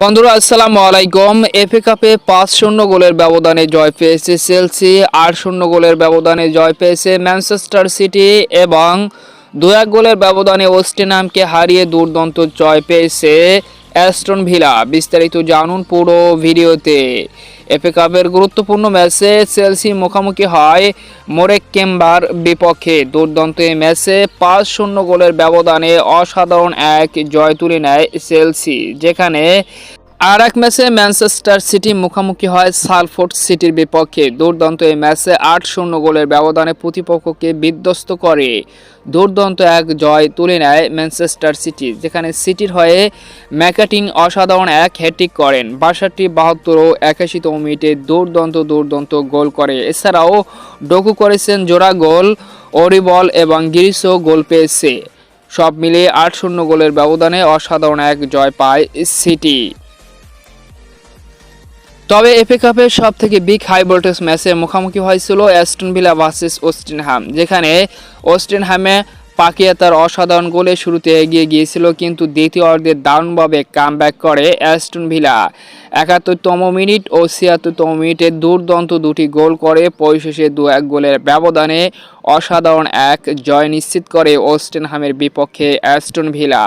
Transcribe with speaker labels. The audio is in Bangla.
Speaker 1: বন্ধুরা আসসালামু আলাইকুম। এফএ কাপে ৫-০ গোলের ব্যবধানে জয় পেয়েছে চেলসি, ৮-০ গোলের ব্যবধানে জয় পেয়েছে ম্যানচেস্টার সিটি এবং ২-১ গোলের ব্যবধানে ওয়েস্টহ্যামকে হারিয়ে দুর্দান্ত জয় পেয়েছে অ্যাস্টন ভিলা। বিস্তারিত জানুন পুরো ভিডিওতে। এফএ কাপের গুরুত্বপূর্ণ ম্যাচে চেলসি মুখোমুখি হয় মোরেক্কেম্বার বিপক্ষে। দুর্দান্ত এই ম্যাচে ৫-০ গোলের ব্যবধানে অসাধারণ এক জয় তুলে নেয় চেলসি, যেখানে আর এক ম্যাচে ম্যানচেস্টার সিটি মুখোমুখি হয় সালফোর্ড সিটির বিপক্ষে। দুর্দান্ত এই ম্যাচে ৮-০ গোলের ব্যবধানে প্রতিপক্ষকে বিধ্বস্ত করে দুর্দান্ত এক জয় তুলে নেয় ম্যানচেস্টার সিটি, যেখানে সিটির হয়ে ম্যাকাটিন অসাধারণ এক হ্যাট্রিক করেন। ৬২, ৭২ ও ৮১তম মিনিটে দুর্দান্ত গোল করে। এছাড়াও ডোকু করেছেন জোড়া গোল, ওরিবল এবং গিরিসও গোল পেয়েছে। সব মিলিয়ে ৮-০ গোলের ব্যবধানে অসাধারণ এক জয় পায় সিটি। তবে এফএ কাপের সব থেকে বিগ হাই ভোল্টেজ ম্যাচে মুখোমুখি হয়েছিল অ্যাস্টন ভিলা ভার্সেস ওয়েস্টহ্যাম, যেখানে ওয়েস্টহ্যামে পাকিয়া তার অসাধারণ গোলে শুরুতে এগিয়ে গিয়েছিল, কিন্তু দ্বিতীয় অর্ধে দারুণভাবে কামব্যাক করে অ্যাস্টন ভিলা। ৭১তম মিনিট ও ৭৬তম মিনিটে দুর্দান্ত দুটি গোল করে পরিশেষে ২-১ গোলের ব্যবধানে অসাধারণ এক জয় নিশ্চিত করে ওয়েস্টহ্যামের বিপক্ষে অ্যাস্টন ভিলা।